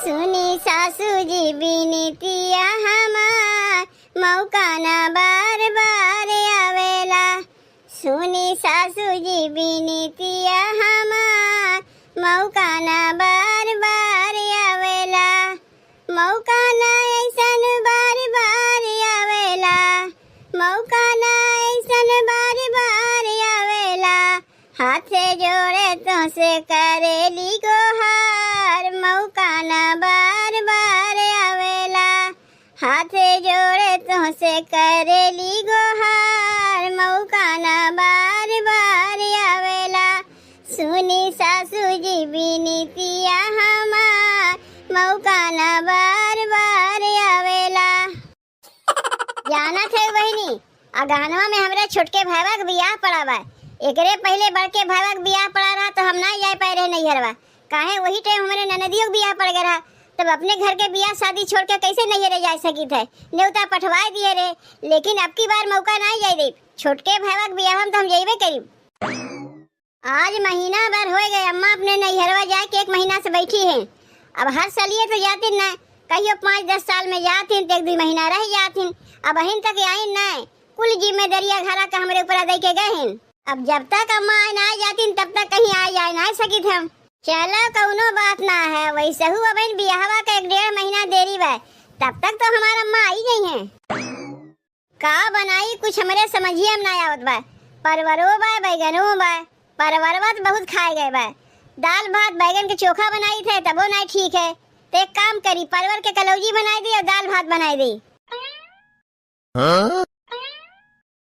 सुनी सासू जी बिनतिया हमार, मौका ना बार बार आवेला। सुनी सासू जी बिनतिया हमार, मौका ना बार बार आवेला। मौका ना ऐसन बार बार आवेला, मौका ना ऐसन बार बार आवेला। हाथ जोड़े तो से करेली गोहार, मौका ना बार बार आवेला। हाथ जोड़े तो से करेली गोहार, मौका ना बार बार आवेला। सुनी सासू जी बिनतिया हमार, मौका ना बार बार आवेला। जाना थे बहनी, अगहनवा में हमरा छोटके भाईवा के बियाह पड़ा बा। एकरे पहले बड़के भाईवा के बियाह पड़ा रहा तो हम ना जाए पाए रहे नैहरवा। काहे वही टाइम हमारे ननदियों के बियाह पड़ गया रहा, तब अपने घर के बियाह शादी छोड़ के कैसे नैहरे जा सकी थे। न्योता पठवाए दिए रे, लेकिन अब की बार मौका ना जाए दे। छोटके भाईवा के बियाह हम तो हम जाइबे करीब। आज महीना भर हो गए अम्मा अपने नैहरवा जाए के 1 महीना से बैठी हैं। अब हर सालिए तो जाती न, कहियो 5-10 साल में जाती तो 1-2 महीना रह जाती। अब अहिन तक आई न, कुल जिम्मेदारियां घरा का हमरे ऊपर दे के गए हैं। अब जब तक अम्मा ना जाती तब तक कहीं आ जाए ना सकी थे हम। चलो कौनो बात ना है, वैसे हूँ अब बियाहवा का 1-1.5 महीना देरी बा, तब तक तो हमारा अम्मा आई गई हैं। का बनाई कुछ हमरे समझिए ना आवत बा। परवरो बा, बैगनो बा। परवरवा तो बहुत खाए गए बा। दाल भात बैगन के चोखा बनाई थे तबो नहीं ठीक है, तो एक काम करी परवर के कलौजी बनाई दी और दाल भात बनाई दी।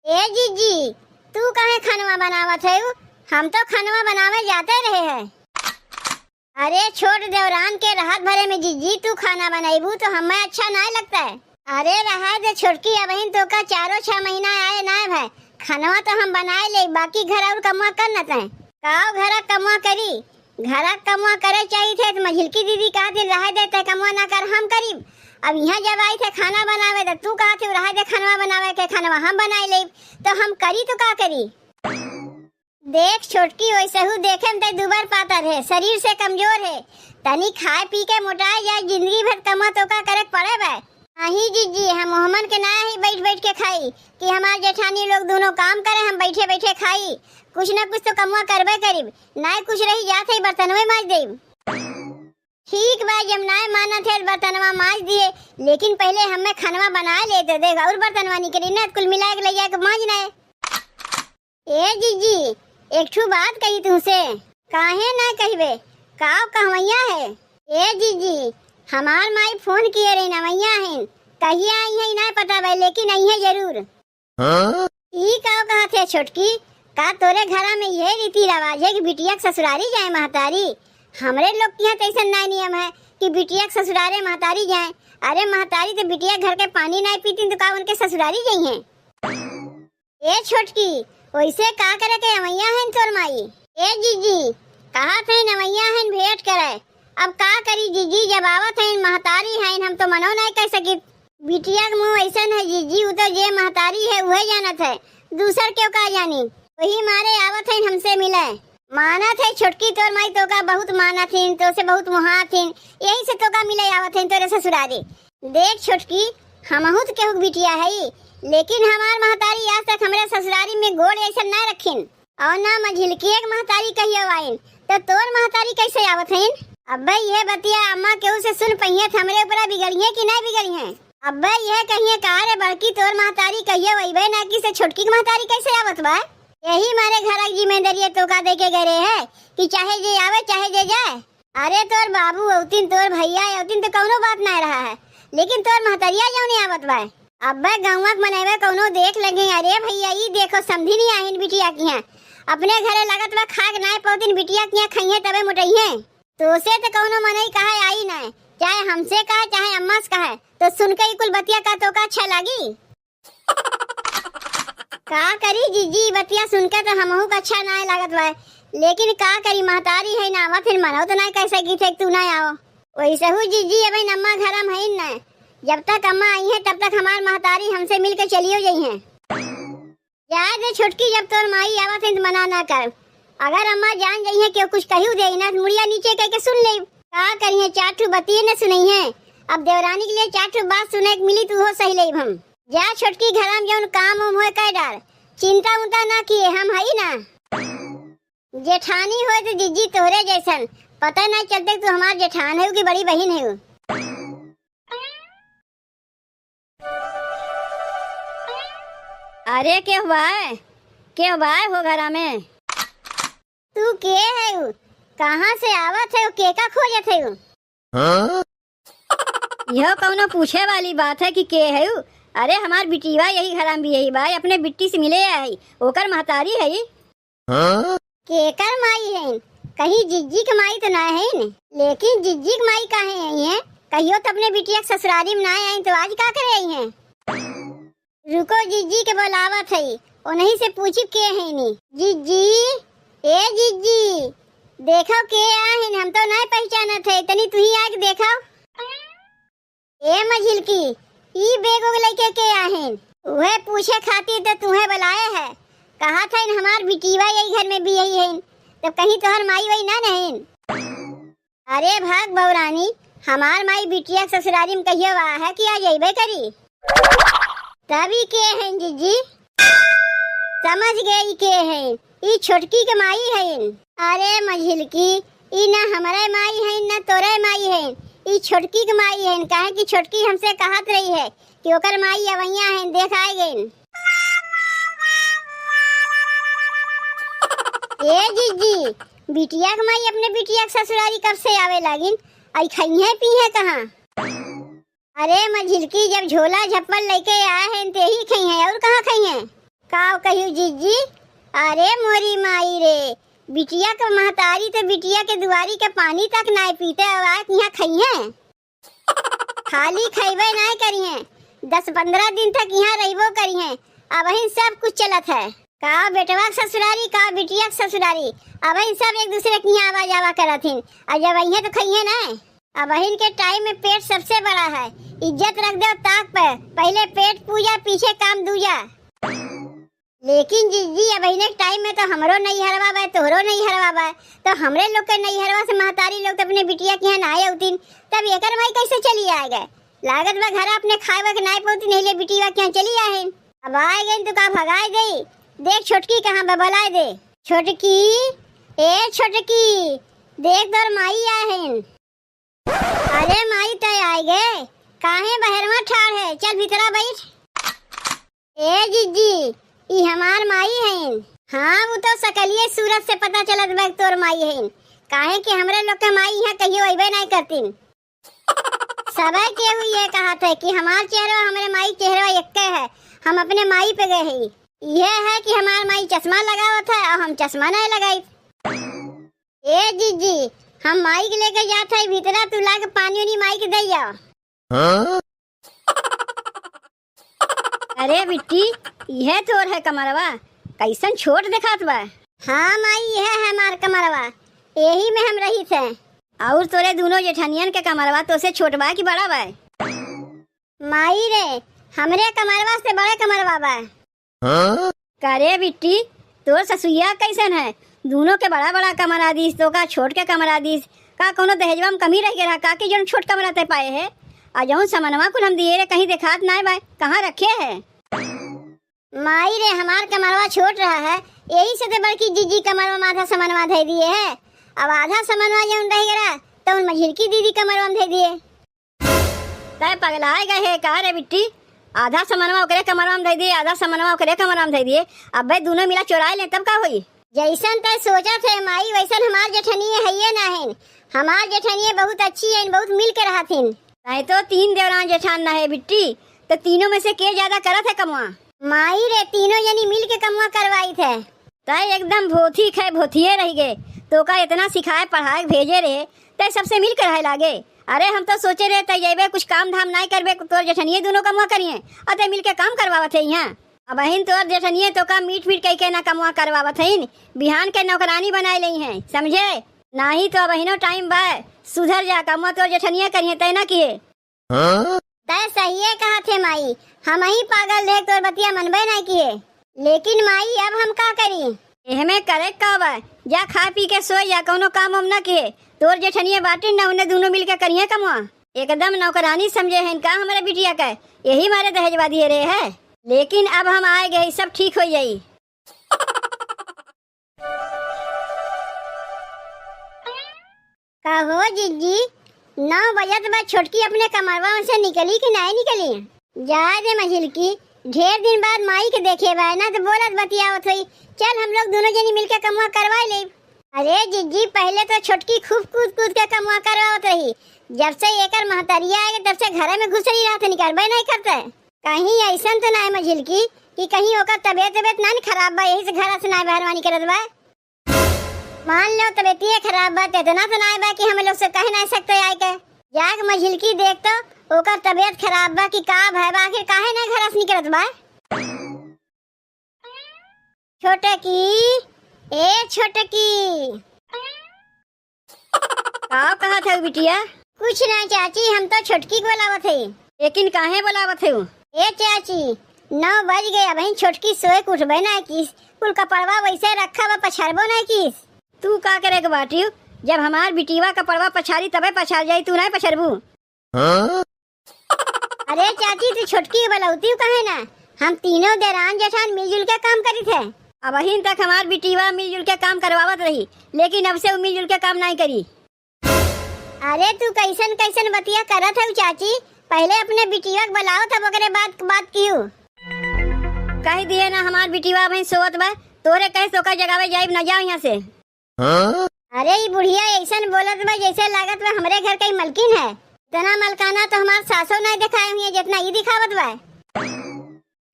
ए जीजी, तू काहे खानवा बनावत है? हम तो खानवा बनावे जाते रहे हैं। अरे छोट देवरान के राहत भरे में जीजी तू खाना बनाईबू तो हमें अच्छा नहीं लगता है। अरे रहा दे छोटकी, अब तो का 4-6 महीना आए ना भाई। खानवा तो हम बनाए ले, बाकी घर और कमुआ कर न तय। काओ घर कमुआ करी, घर कमुआ करे चाहिए थे तो मझिलकी दीदी कहा थी रह देते कमुआ ना कर हम करीब। अब यहाँ जब आई थे खाना बनावे तो तू कहा थी रह दे खानवा बनावे के, खानवा हम बनाए ले तो हम करी तो का करी। देख छोटकी, वैसे हूँ देखे में दुबर पातर है, शरीर से कमजोर है। तनी खाए पी के मोटाए जाए, जिंदगी भर कमा तो का करे पड़े बा। नहीं जीजी, हम मोहम्मद के ना ही बैठ बैठ के खाई कि हमारे जेठानी लोग दोनों काम करे, हम बैठे बैठे खाई। कुछ न कुछ तो कमुआ करबे करीब, ना कुछ रही जाते बर्तन में मांज दे। ठीक बा, जब ना माना थे बर्तनवा मांज दिए, लेकिन पहले हमें खानवा बना ले तो देगा और बर्तनवा निकली ना, कुल मिला के ले जाके मांजना है। ए जीजी, एक ठू बात कही तुमसे, काहे ना कहबे, काव कहवैया है। ए जीजी, हमार माई फोन किए रही नवैया है, कहिया आई है ना पता भाई, लेकिन आई है जरूर। ई काव कहा थे छोटकी, का तोरे घरा में यह रीति रिवाज है कि बिटिया के ससुरारी जाए महतारी? हमरे लोग के यहाँ तो ऐसा ना नियम है कि बिटिया के ससुरारे महतारी जाए। अरे महतारी तो बिटिया घर के पानी नहीं पीती तो का उनके ससुरारी जाई है? ए छोटकी, वैसे का करे के नवैया है तोर माई? ए जीजी, कहा थे नवैया है भेंट करे, अब का करी जीजी, जब आवत है महतारी है हम तो मनो नहीं कह सकी। बिटिया के मुँह ऐसा है जीजी, वो तो जे महतारी है वही जानत है, दूसर क्यों का जानी। वही मारे आवत है हमसे मिले। माना थे छोटकी, तोर माई तो का बहुत माना थी, तो से बहुत मुहा थी, यही से तो का मिले आवत है तोरे ससुरारी। देख छोटकी, हमहू तो केहू बिटिया है, लेकिन हमार महतारी आज तक हमारे ससुरारी में गोड़ ऐसा न रखिन और ना मझिलकी एक महतारी कहियो आइन, तो तोर महतारी कैसे आवत है? अब्बे ये बतिया अम्मा केहू से सुन पहिए हमरे ऊपर बिगड़ी है कि नहीं बिगड़ी है? अब्बे ये कहिए का रे बड़की तोर महतारी कहियो वही ना कि से छोटकी की महतारी कैसे आवत बा? यही मारे घर की जिम्मेदारी तो का दे के गए है कि चाहे जे आवे चाहे जे जाए। अरे तोर बाबू औतिन तोर भैया औतिन तो कौनो बात नहीं रहा है, लेकिन तोर महतरिया जो नहीं आवत बा। अब्बे गौवा के मनेवे कौनो देख लगे, अरे भैया ये देखो समझी नहीं आहिन बिटिया की हैं, अपने घरे लगत बा खाक नहीं पौतिन बिटिया की खइए तबे मोटइए। तो से तो कौनो मनई कहे आई नहीं, चाहे हमसे कहे चाहे अम्मा से कहे, तो सुन के कुल बतिया का तो का अच्छा लगी। का करी जीजी, बतिया सुन के तो हमहू का अच्छा नहीं लागत बा, लेकिन का करी महतारी है ना, फिर मनो तो नहीं कैसे की थे तू ना आओ। वैसे हूँ जीजी, अब अम्मा घर में है न, जब तक अम्मा आई है तब तक हमार महतारी हमसे मिलकर चलियो गई है। जाए दे छुटकी, जब तोर माई आवत है तो मना ना कर। अगर अम्मा जान गई है कि कुछ कहू दे ना, मुड़िया नीचे कह के सुन ले। का करिए, 4 ठू बतिये न सुनई है। अब देवरानी के लिए 4 ठू बात सुने के मिली तो हो सही लई हम। जा छोटकी घर में जौन काम उम होए कर डाल, चिंता उंता ना किए, हम हई ना। जेठानी होए तो जीजी तोहरे जैसन, पता नहीं चलते तू हमार जेठान है कि बड़ी बहन है। अरे क्या हुआ है, क्या हुआ है हो घरा में? तू के है, कहाँ से आवत है, के का खोजत है? हाँ? यह कौनो पूछे वाली बात है कि के है? अरे हमार बिटिया यही घरा में भी यही भाई अपने बिट्टी से मिले आई, ओकर महतारी है। हाँ? केकर माई है? कहीं जिज्जी की माई तो ना है न? लेकिन जिज्जी की माई काहे आई है? कहियो तो अपने बिटिया के ससुरारी में ना आई तो आज का करे आई है? रुको, जिज्जी के बुलावत है, उन्हीं से पूछी के है नी। जिज्जी, ए जिज्जी, देखो के आहिन, हम तो नहीं पहचानत है, तनी तू ही आके देखो। ए मझिलकी, ई बेगो लेके के आहिन? उहे पूछे खातिर तो तुम्हें बुलाए है। कहा था इन हमार बिटिया यही घर में भी यही है, तब कहीं तोहर माई वही ना नहीं? अरे भाग बौरानी, हमार माई बिटिया ससुरारी में कहियो आ है कि आज अबे करी। तभी के हैं जीजी? समझ गई के हैं, ई छोटकी के माई है। अरे मझिलकी, ई ना हमारे माई है ना तोरे माई है, ई छोटकी के माई है। काहे कि छोटकी हमसे कहत रही है कि ओकर माई अवैया है, देख आए गई। ए जीजी, बिटिया के माई अपने बिटिया के ससुरारी कब से आवे लागिन? आई खई है पी है कहाँ? अरे मझिलकी, जब झोला झप्पल लेके आए हैं ते ही खई है, और कहाँ खई है? काव कहियो जीजी? अरे मोरी माई रे, बिटिया के महतारी तो बिटिया के दुआरी के पानी तक नहीं पीते, अब यहाँ खई है? खाली खइबे नहीं करी है, 10-15 दिन तक यहाँ रहिबो करी है। अब ही सब कुछ चलत है, का बेटवा के ससुरारी, का बिटिया के ससुरारी, अब ही सब एक दूसरे की यहाँ आवा जावा करत हिन। और जब अहिए तो खइए ना। अब अहिन के टाइम में पेट सबसे बड़ा है, इज्जत रख दो ताक पे, पहले पेट पूजा पीछे काम दूजा। लेकिन जीजी, अब अहिने के टाइम में तो हमरो नहीं हरवा बा, तोहरो नहीं हरवा बा, तो हमरे लोग के नहीं हरवा से महतारी लोग तो अपने बिटिया के यहाँ नहाए उतिन, तब एकर भाई कैसे चली आएगा? लागत बा घर अपने खाए के नाय पोती नहीं ले बिटिया के यहाँ चली आए। अब आए गई तो का भगाए गई? देख छोटकी कहाँ बबलाए दे। छोटकी, ए छोटकी, देख तोर माई आए। अरे माई तय आए गए, काहे बहरवा ठाड़ है, चल भीतरा बैठ। ए जीजी, ई हमार माई है। हाँ, वो तो सकलिए सूरत से पता चलत बा तोर माई है। काहे कि हमरे लोग के माई यहाँ कहियो अइबे नहीं करतीन। सबे के हुई ये कहा था कि हमार चेहरा हमारे माई चेहरा एक है, हम अपने माई पे गए हैं। यह है कि हमार माई चश्मा लगावत है और हम चश्मा नहीं लगाई। ए जीजी, हम माई के लेके जाते हैं भीतरा, तू लाके पानी उनी माई के दे जाओ। हाँ? अरे बिट्टी, यह तोर है कमरवा, कैसन छोट दिखात बा। हाँ माई, यह है हमार कमरवा, यही में हम रही थे। और तोरे दोनों जेठनियन के कमरवा तो से छोट बा कि बड़ा बा? माई रे, हमरे कमरवा से बड़े कमरवा बा। हाँ? करे बिट्टी, तोर ससुइया कैसन है? दोनों के बड़ा बड़ा कमरा दीस, तो का छोट के कमरा दीस, का कोनो दहेजवा में कमी रह गया का कि जो छोट कमरा ते पाए है? आ जौन समनवा कुल हम दिए रे कहीं दिखात नहीं बा, कहाँ रखे है? माई रे, हमार कमरवा छोट रहा है, यही से तो बड़की जीजी कमरवा में आधा समनवा दे दिए है। अब आधा समनवा जौन रह गया तो उन मझिलकी दीदी कमरवा में दे दिए। तय पगलाए गए है का रे बिट्टी? आधा समनवा ओकरे कमरवा में दे दिए, आधा समनवा ओकरे कमरवा में दे दिए। अब भाई दोनों मिला चुराए ले तब का हुई? जैसन तय सोचा थे माई, वैसन हमार जेठनिए है ना है। हमार जेठनिए बहुत अच्छी है, बहुत मिल के रहा थी। नहीं तो 3 देवरान जेठान ना है बिट्टी, तो तीनों में से के ज्यादा करत है कमवा? माई रे, तीनों जनी मिल के कमवा करवाई थे। तय एकदम भोथी खे भोथिए रह गए, तो का इतना सिखाए पढ़ाए भेजे रे, तय सबसे मिल कर रहे लागे। अरे हम तो सोचे रहे तय जेबे कुछ काम धाम नहीं करबे, तोर जेठनिए दोनों कमवा करिए और तय मिल के काम करवावत है यहाँ। अब अहिन तोर जेठनिए तो का मीट फीट कह के ना कमवा करवावत है, बिहान के नौकरानी बनाए ली है, समझे? नहीं तो अब अहिनो टाइम बा, सुधर जा, कमवा तोर जेठनिए करिए तय ना किए। तय सही है कहा थे माई, हम ही पागल देख तोर बतिया मनबे नहीं किए। लेकिन माई, अब हम का करी? एहमे करे का बा, जा खा पी के सो जा, कोनो काम हम न किए। तोर जेठनिया बाटी न उन्हें दोनों मिलके करिए कमवा। एकदम नौकरानी समझे हैं का हमारे बिटिया का, यही मारे दहेजवा दिए रहे है। लेकिन अब हम आए गए, सब ठीक हो जाई। कहो जीजी 9 बजे बाद छोटकी अपने कमरवा से निकली कि नहीं निकली? जा दे मझिल की, ढेर दिन बाद माई के देखे बा ना तो बोलत बतियावत हुई। चल हम लोग दोनों जनी मिलके कमवा करवा ले। अरे जीजी पहले तो छोटकी खूब कूद कूद के कमवा करवावत रही। जब से एकर महतरिया आए तब से घर में घुस रही रहते, निकलबे नहीं करते। कहीं ऐसा तो नहीं मझिल की कि कहीं ओकर तबियत ना खराब बा, यही से घर से ना बहरवानी करत बा। मान लो तबियत खराब बा, इतना तो नहीं बा कि हम लोग से कह नहीं सकते आए के। जाग मझिल की देख तो ओकर तबियत खराब बा कि का भय बा, आखिर काहे ना घर से निकलत बा। छोटे की, ए छोटे की, का कहा था बिटिया? कुछ नहीं चाची, हम तो छोटकी को बुलावत है। लेकिन काहे बुलावत है? ए चाची 9 बज गए, अब छोटकी सोए के उठबे ना किस, कुल कपड़वा वैसे रखा बा, पछाड़बो नहीं किस। तू का करे के बाटी? जब हमार बिटिवा कपड़वा पछाड़ी तबे पछाड़ जाई, तू नहीं पछाड़बू। अरे चाची तू छोटकी बुलाउती काहे ना? हम तीनों देरान जेठान मिलजुल के काम करी थे। अब अहिन तक हमार बिटिवा मिलजुल के काम करवावत रही, लेकिन अब से वो मिलजुल के काम नहीं करी। अरे तू कैसन कैसन बतिया करत है चाची? पहले अपने बिटिया को बुलाओ तब ओकरे बात कियो। कह दिए ना हमार बिटिवा भाई सोवत बा, तोरे कहे सोकर जगावे जाइब न जाओ यहाँ से। अरे ये बुढ़िया ऐसन बोलत बा जैसे लागत बा हमरे घर का मलकिन है। इतना मलकाना तो हमार सासो नहीं दिखाए हुई है जितना ये दिखावत बा।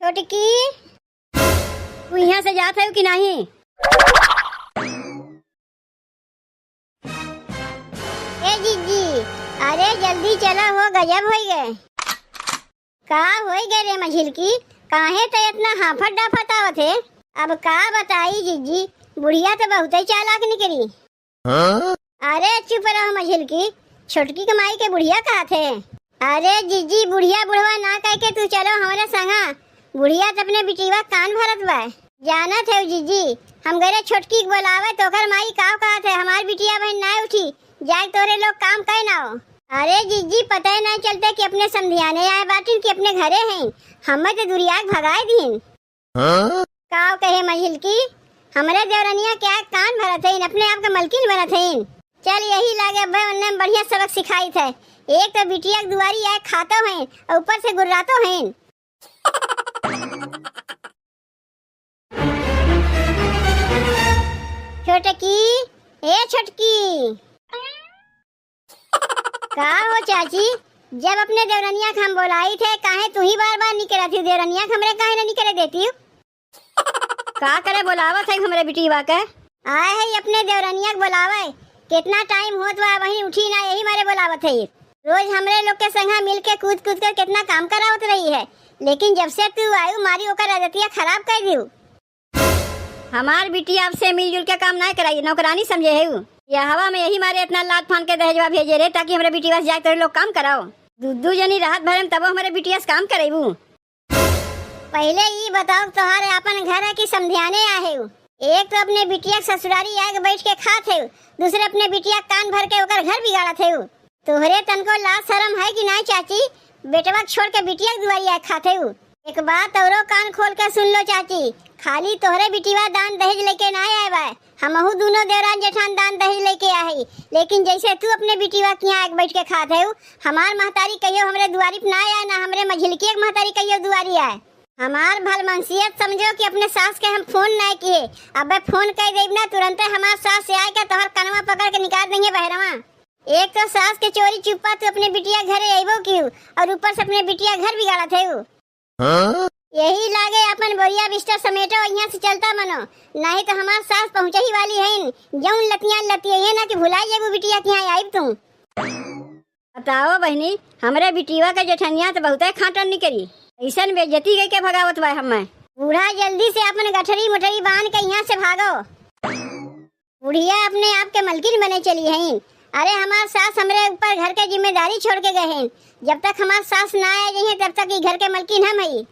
छोटकी तू यहाँ से जात है कि नहीं? ए जीजी अरे जल्दी चला, हो गजब हो गए। का हो गए रे मझिल की, काहे तो इतना हाफत डाफत आवत है? अब का बताई जीजी, बुढ़िया तो बहुत ही चालाक निकली। अरे चुप रहो मझिल की, छोटकी कमाई के बुढ़िया कहा थे। अरे जीजी बुढ़िया बुढ़वा ना कह के तू चलो हमारे संगा। बुढ़िया तो अपने बिटिवा कान भरत बा। जाना थे जीजी, हम गए छोटकी को बोलावे तो कर माई का कहा थे हमारी बिटिया बहन ना उठी, जाए तोरे लोग काम कहे ना हो। अरे जीजी पता ही नहीं चलता कि अपने समधियाने आए बाटी कि अपने घरे हैं, हमें तो दुरिया भगाए दीन। का कहे मझिल की, हमारे देवरनिया क्या कान भरत है, अपने आप का मलकिन बनत है। चल यही लागे अब उन्ने बढ़िया सबक सिखाई थे। एक तो बिटिया की दुआरी आए खातो हैं और ऊपर से गुर्रातो हैं। छोटकी, ए छोटकी, का हो चाची? जब अपने देवरनिया हम बोलाई थे काहे तू ही बार बार निकला थी? देवरनिया हमरे काहे ना निकले देती? का करे बोलावत है हमरे बिटिवा के? आए है अपने देवरनिया के बुलावे, कितना टाइम होत बा वही उठी ना, यही मारे बुलावत है। रोज हमरे लोग के संग मिल के कूद कूद कर कितना काम करावत रही है, लेकिन जब से तू आयु मारी ओकर आदतिया खराब कर दियो। हमार बिटिया अब से मिलजुल के काम नहीं कराई, नौकरानी समझे है। या हवा में यही मारे इतना लात फान के दहेजवा भेजे रे ताकि हमारे बिटिया से जाके तेरे लोग काम कराओ। दू जनी राहत भरे में तब हमारे बिटिया से काम करेबू। पहले ये बताओ तुम्हारे अपन घर है कि समझाने आए हो? एक तो अपने बिटिया ससुरारी आके बैठ के खाते हो, दूसरे अपने बिटिया कान भर के ओकर घर बिगाड़त हो। तोहरे तन को लाज शर्म है कि नहीं चाची? बेटवा छोड़ के बिटिया की दुआरी आके खाते हो। एक बात औरो कान खोल के सुन लो चाची, खाली तोहरे बिटिवा दान दहेज लेके ना आए बा, हमहू दोनों देवरान जेठान दान दहेज लेके आए। लेकिन जैसे तू अपने बिटिवा के यहाँ बैठ के खाते हो, हमार महतारी कहियो हमरे दुआरी पे ना आए, ना हमरे मझिलकी के महतारी कहियो दुआरी आए। हमार भलमनसियत समझो कि अपने सास के हम फोन नहीं किए, अब फोन कर देब ना तुरंत हमार सास से आए के तोहर कनवा पकड़ के निकाल देंगे बहरवा। एक तो सास के चोरी चुपा तू अपने बिटिया घरे आइबो क्यों, और ऊपर से अपने बिटिया घर बिगाड़ा थे। यही लागे अपन बोरिया बिस्तर समेटो यहाँ से चलता मनो, नहीं तो हमार सास पहुँचे ही वाली है। जौन लतियां लतिये ना कि भुलाई जेबू बिटिया के यहाँ आइब तुम। बताओ बहनी, हमरे बिटिया का जेठनिया तो बहुत खाटन निकली, ऐसन बेइज्जती गई के भगावत बा। हमें बूढ़ा जल्दी से अपन गठरी मुठरी बांध के यहाँ से भागो। बुढ़िया अपने आप के मलकिन बने चली है। अरे हमार सास हमरे ऊपर घर के जिम्मेदारी छोड़ के गए हैं, जब तक हमार सास ना आ जाए तब तक ये घर के मलकिन हम ही।